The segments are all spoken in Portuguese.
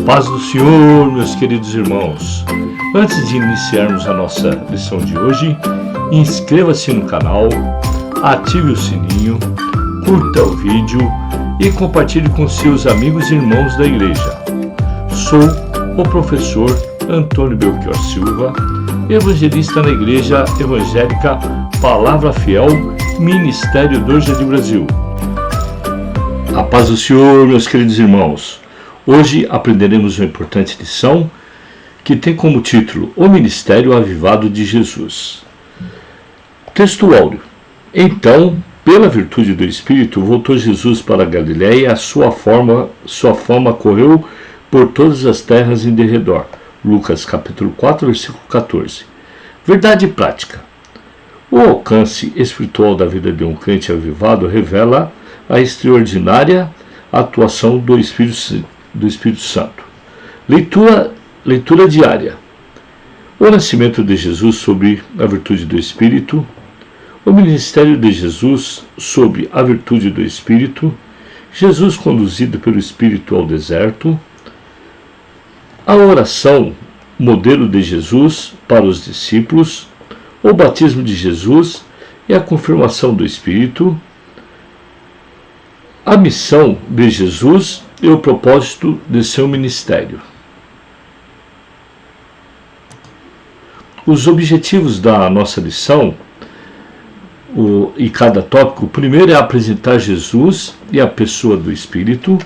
Paz do Senhor, meus queridos irmãos. Antes de iniciarmos a nossa lição de hoje, inscreva-se no canal, ative o sininho, curta o vídeo e compartilhe com seus amigos e irmãos da igreja. Sou o professor Antônio Belchior Silva, evangelista na Igreja Evangélica Palavra Fiel, Ministério do Jardim Brasil. A paz do Senhor, meus queridos irmãos. Hoje aprenderemos uma importante lição que tem como título O Ministério Avivado de Jesus. Texto áureo. Então, pela virtude do Espírito, voltou Jesus para a Galiléia, sua fama correu por todas as terras em derredor. Lucas capítulo 4, versículo 14. Verdade prática. O alcance espiritual da vida de um crente avivado revela a extraordinária atuação do Espírito Santo. Leitura diária. O nascimento de Jesus sob a virtude do Espírito. O ministério de Jesus sob a virtude do Espírito. Jesus conduzido pelo Espírito ao deserto. A oração, modelo de Jesus para os discípulos. O batismo de Jesus e a confirmação do Espírito. A missão de Jesus e o propósito de seu ministério. Os objetivos da nossa lição e cada tópico, o primeiro é apresentar Jesus e a pessoa do Espírito,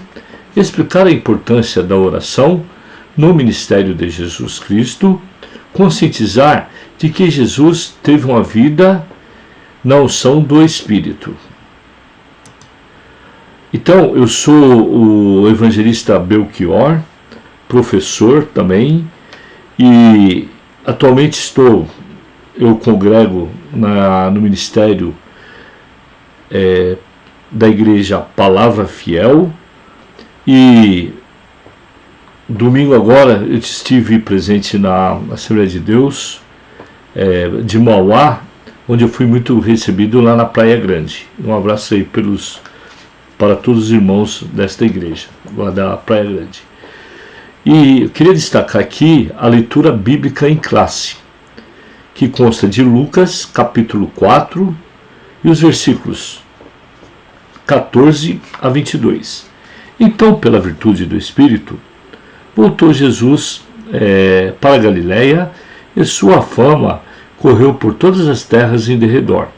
explicar a importância da oração no ministério de Jesus Cristo, conscientizar de que Jesus teve uma vida na unção do Espírito. Então, eu sou o evangelista Belchior, professor também, e atualmente eu congrego no ministério da Igreja Palavra Fiel, e domingo agora eu estive presente na Assembleia de Deus de Mauá, onde eu fui muito recebido lá na Praia Grande. Um abraço aí para todos os irmãos desta igreja, lá da Praia Grande. E eu queria destacar aqui a leitura bíblica em classe, que consta de Lucas, capítulo 4, e os versículos 14 a 22. Então, pela virtude do Espírito, voltou Jesus para a Galiléia, e sua fama correu por todas as terras em derredor.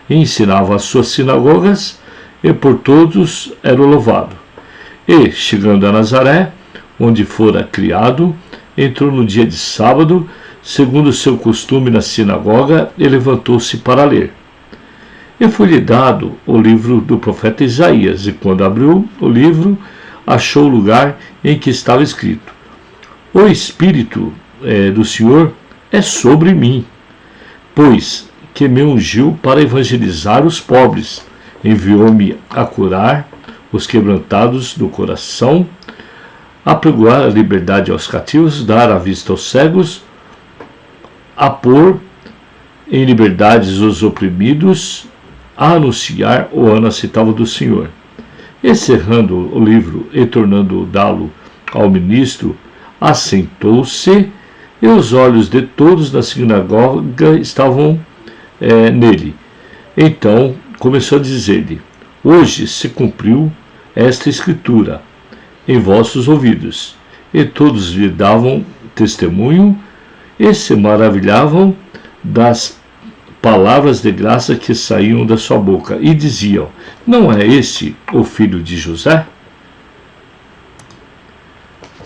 E ensinava as suas sinagogas, e por todos era louvado. E, chegando a Nazaré, onde fora criado, entrou no dia de sábado, segundo o seu costume na sinagoga, e levantou-se para ler. E foi-lhe dado o livro do profeta Isaías, e quando abriu o livro, achou o lugar em que estava escrito: O Espírito do Senhor é sobre mim, pois que me ungiu para evangelizar os pobres, enviou-me a curar os quebrantados do coração, a pregoar a liberdade aos cativos, dar a vista aos cegos, a pôr em liberdade os oprimidos, a anunciar o ano aceitável do Senhor. E cerrando o livro e tornando dá-lo ao ministro, assentou-se, e os olhos de todos na sinagoga estavam nele. Então começou a dizer-lhe: Hoje se cumpriu esta escritura em vossos ouvidos. E todos lhe davam testemunho e se maravilhavam das palavras de graça que saíam da sua boca, e diziam: Não é este o filho de José?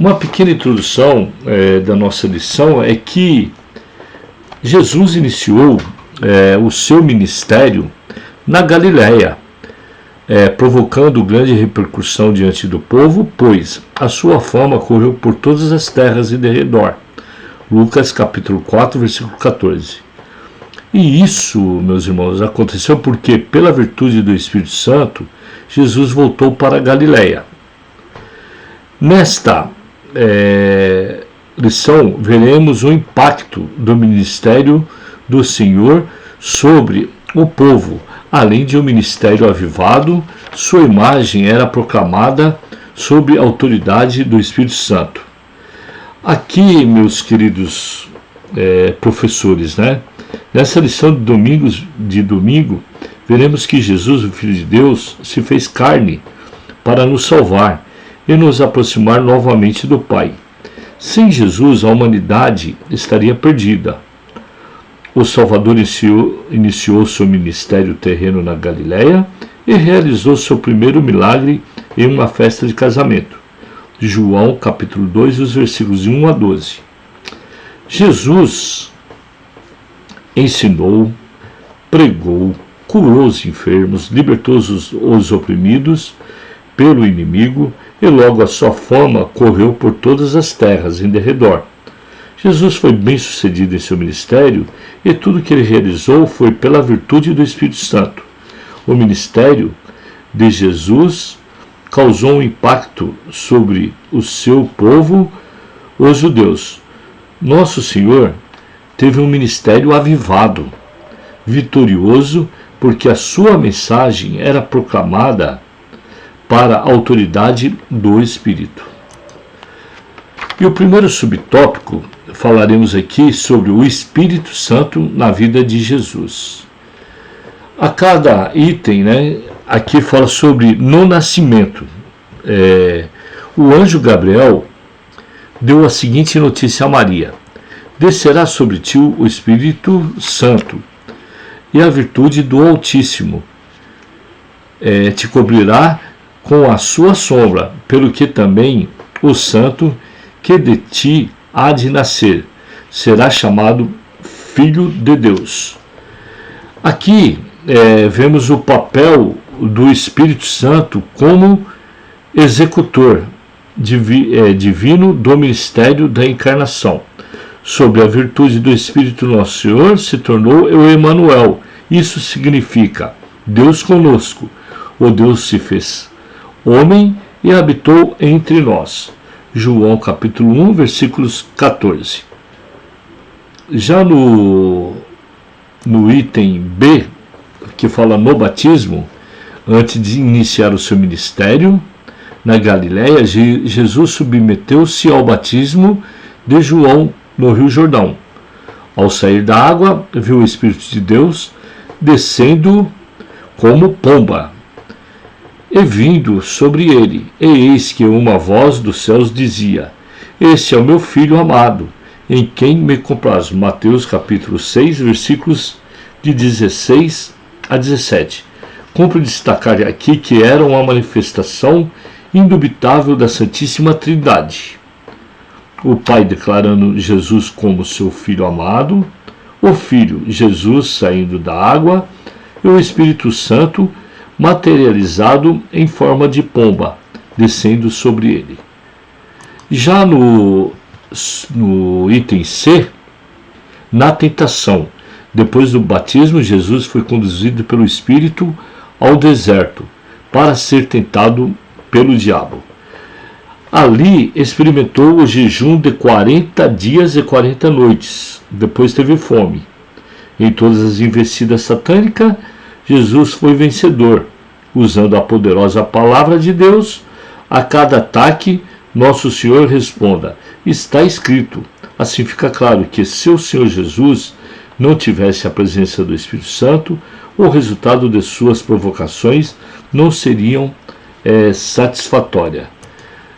Uma pequena introdução da nossa lição é que Jesus iniciou o seu ministério na Galiléia, provocando grande repercussão diante do povo, pois a sua fama correu por todas as terras em derredor. Lucas capítulo 4, versículo 14. E isso, meus irmãos, aconteceu porque, pela virtude do Espírito Santo, Jesus voltou para a Galiléia. Nesta lição, veremos o impacto do ministério do Senhor sobre o povo. Além de um ministério avivado, sua imagem era proclamada sob a autoridade do Espírito Santo. Aqui, meus queridos professores, né? Nessa lição de domingo, veremos que Jesus, o Filho de Deus, se fez carne para nos salvar e nos aproximar novamente do Pai. Sem Jesus, a humanidade estaria perdida. O Salvador iniciou seu ministério terreno na Galileia e realizou seu primeiro milagre em uma festa de casamento. João capítulo 2, os versículos de 1 a 12. Jesus ensinou, pregou, curou os enfermos, libertou os oprimidos pelo inimigo e logo a sua fama correu por todas as terras em derredor. Jesus foi bem sucedido em seu ministério e tudo que ele realizou foi pela virtude do Espírito Santo. O ministério de Jesus causou um impacto sobre o seu povo, os judeus. Nosso Senhor teve um ministério avivado, vitorioso, porque a sua mensagem era proclamada para a autoridade do Espírito. E o primeiro subtópico, falaremos aqui sobre o Espírito Santo na vida de Jesus. A cada item, aqui fala sobre no nascimento. O anjo Gabriel deu a seguinte notícia a Maria: descerá sobre ti o Espírito Santo, e a virtude do Altíssimo te cobrirá com a sua sombra, pelo que também o santo que de ti há de nascer será chamado Filho de Deus. Aqui vemos o papel do Espírito Santo como executor divino do ministério da encarnação. Sob a virtude do Espírito Nosso Senhor se tornou o Emanuel. Isso significa Deus conosco. O Deus se fez homem e habitou entre nós. João capítulo 1, versículos 14. Já no item B, que fala no batismo, antes de iniciar o seu ministério na Galileia, Jesus submeteu-se ao batismo de João no Rio Jordão. Ao sair da água, viu o Espírito de Deus descendo como pomba e vindo sobre ele. E eis que uma voz dos céus dizia: este é o meu Filho amado, em quem me comprazo. Mateus capítulo 6, versículos de 16 a 17. Cumpre destacar aqui que era uma manifestação indubitável da Santíssima Trindade. O Pai declarando Jesus como seu Filho amado, o Filho Jesus saindo da água e o Espírito Santo materializado em forma de pomba, descendo sobre ele. Já no item C, na tentação, depois do batismo, Jesus foi conduzido pelo Espírito ao deserto para ser tentado pelo diabo. Ali experimentou o jejum de 40 dias e 40 noites. Depois teve fome. Em todas as investidas satânicas, Jesus foi vencedor. Usando a poderosa palavra de Deus, a cada ataque, nosso Senhor responda: está escrito. Assim fica claro que se o Senhor Jesus não tivesse a presença do Espírito Santo, o resultado de suas provocações não seriam satisfatórias.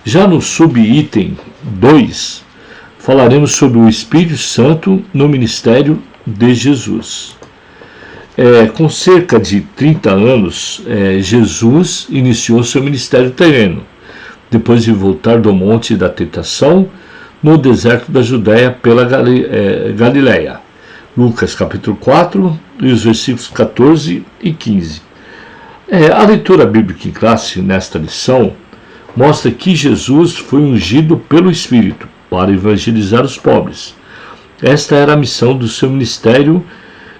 Já no subitem 2, falaremos sobre o Espírito Santo no ministério de Jesus. Com cerca de 30 anos, Jesus iniciou seu ministério terreno, depois de voltar do Monte da Tentação, no deserto da Judéia pela Galileia. Lucas capítulo 4, e os versículos 14 e 15. A leitura bíblica em classe nesta lição mostra que Jesus foi ungido pelo Espírito para evangelizar os pobres. Esta era a missão do seu ministério.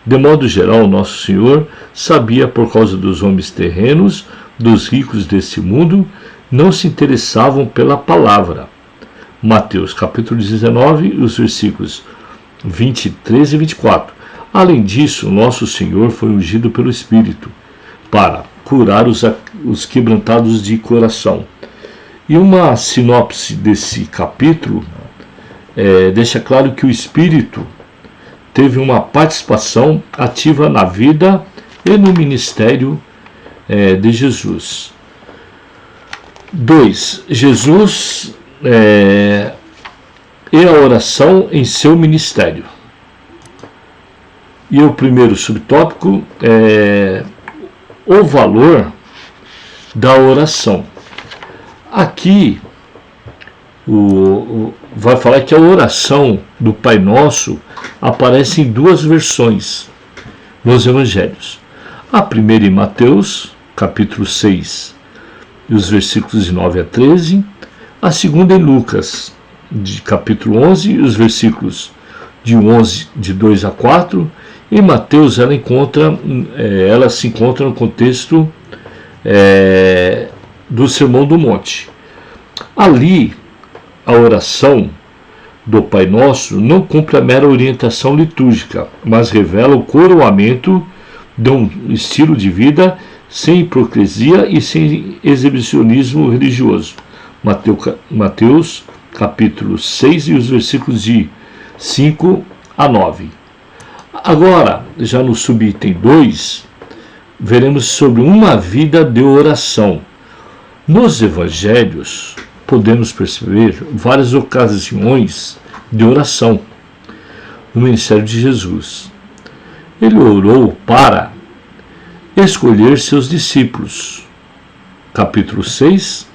De modo geral, nosso Senhor sabia, por causa dos homens terrenos, dos ricos deste mundo, não se interessavam pela palavra. Mateus capítulo 19, os versículos 23 e 24. Além disso, nosso Senhor foi ungido pelo Espírito para curar os quebrantados de coração. E uma sinopse desse capítulo deixa claro que o Espírito teve uma participação ativa na vida e no ministério de Jesus. 2. Jesus e a oração em seu ministério. E o primeiro subtópico é o valor da oração. Aqui vai falar que a oração do Pai Nosso aparece em duas versões nos Evangelhos. A primeira em Mateus, capítulo 6, e os versículos de 9 a 13. A segunda em Lucas, de capítulo 11, e os versículos de 2 a 4. Em Mateus ela se encontra no contexto do Sermão do Monte. Ali, a oração do Pai Nosso não cumpre a mera orientação litúrgica, mas revela o coroamento de um estilo de vida sem hipocrisia e sem exibicionismo religioso. Mateus capítulo 6 e os versículos de 5 a 9. Agora, já no subitem 2, veremos sobre uma vida de oração. Nos Evangelhos, podemos perceber várias ocasiões de oração no ministério de Jesus. Ele orou para escolher seus discípulos, capítulo 6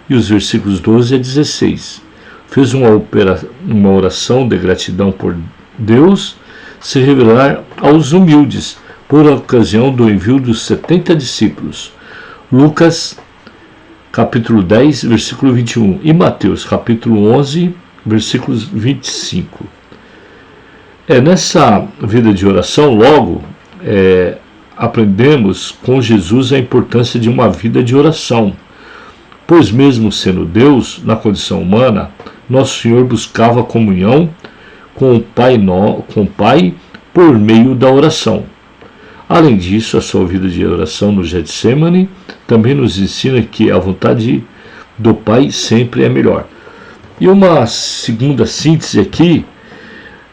e os versículos 12 a 16. Fez uma oração de gratidão por Deus se revelar aos humildes por ocasião do envio dos 70 discípulos. Lucas capítulo 10, versículo 21, e Mateus, capítulo 11, versículos 25. Nessa vida de oração, logo, aprendemos com Jesus a importância de uma vida de oração, pois mesmo sendo Deus, na condição humana, Nosso Senhor buscava comunhão com o Pai por meio da oração. Além disso, a sua vida de oração no Getsemane também nos ensina que a vontade do Pai sempre é melhor. E uma segunda síntese aqui,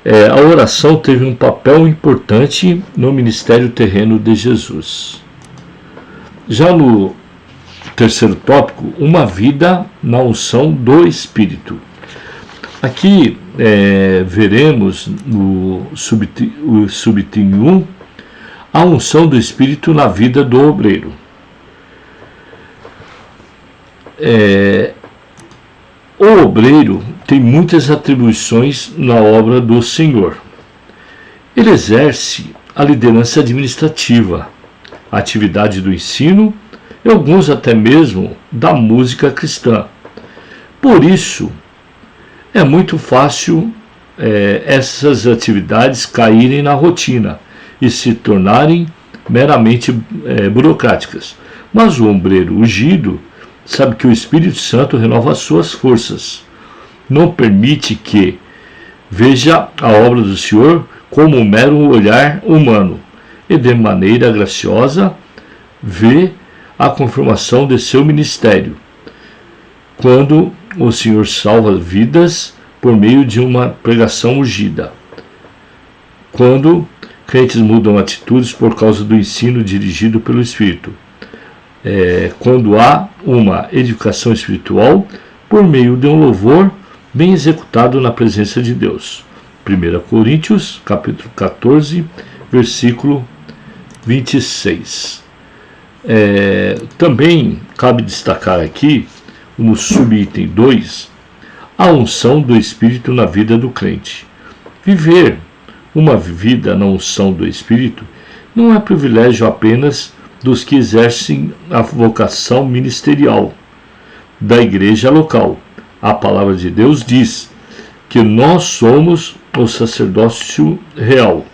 a oração teve um papel importante no ministério terreno de Jesus. Já no terceiro tópico, uma vida na unção do Espírito. Aqui veremos no subitem 1 a unção do Espírito na vida do obreiro. O obreiro tem muitas atribuições na obra do Senhor. Ele exerce a liderança administrativa, a atividade do ensino e alguns até mesmo da música cristã. Por isso, é muito fácil essas atividades caírem na rotina e se tornarem meramente burocráticas. Mas o obreiro ungido sabe que o Espírito Santo renova as suas forças. Não permite que veja a obra do Senhor como um mero olhar humano e de maneira graciosa vê a confirmação de seu ministério, quando o Senhor salva vidas por meio de uma pregação ungida. Quando crentes mudam atitudes por causa do ensino dirigido pelo Espírito. Quando há uma edificação espiritual por meio de um louvor bem executado na presença de Deus. 1 Coríntios, capítulo 14, versículo 26. Também cabe destacar aqui, no subitem 2, a unção do Espírito na vida do crente. Viver uma vida na unção do Espírito não é privilégio apenas dos que exercem a vocação ministerial da igreja local. A palavra de Deus diz que nós somos o sacerdócio real,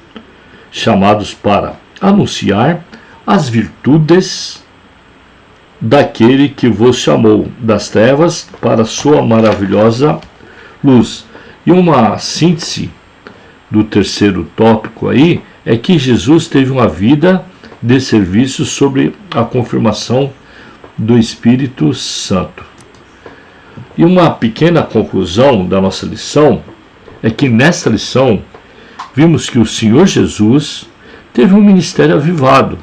chamados para anunciar as virtudes daquele que vos chamou das trevas para a sua maravilhosa luz. E uma síntese do terceiro tópico aí é que Jesus teve uma vida de serviço sobre a confirmação do Espírito Santo. E uma pequena conclusão da nossa lição é que nesta lição vimos que o Senhor Jesus teve um ministério avivado,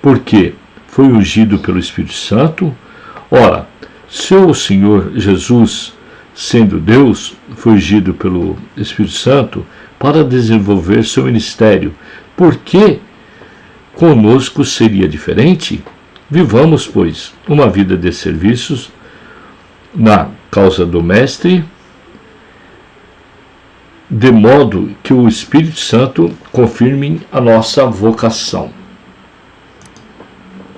porque foi ungido pelo Espírito Santo. Ora, se o Senhor Jesus, sendo Deus, foi ungido pelo Espírito Santo para desenvolver seu ministério, por que conosco seria diferente? Vivamos, pois, uma vida de serviços na causa do Mestre, de modo que o Espírito Santo confirme a nossa vocação.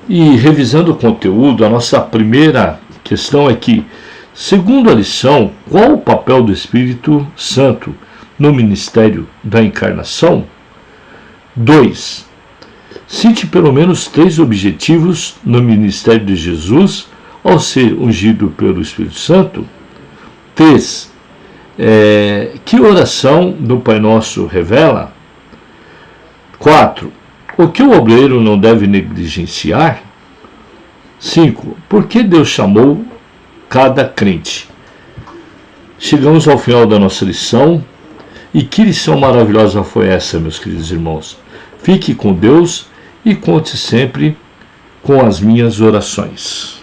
E revisando o conteúdo, a nossa primeira questão é que, segundo a lição, qual o papel do Espírito Santo no ministério da encarnação? 2. Cite pelo menos 3 objetivos no ministério de Jesus ao ser ungido pelo Espírito Santo. 3. Que oração do Pai Nosso revela? 4. O que o obreiro não deve negligenciar? 5. Por que Deus chamou cada crente? Chegamos ao final da nossa lição. E que lição maravilhosa foi essa, meus queridos irmãos? Fique com Deus e conte sempre com as minhas orações.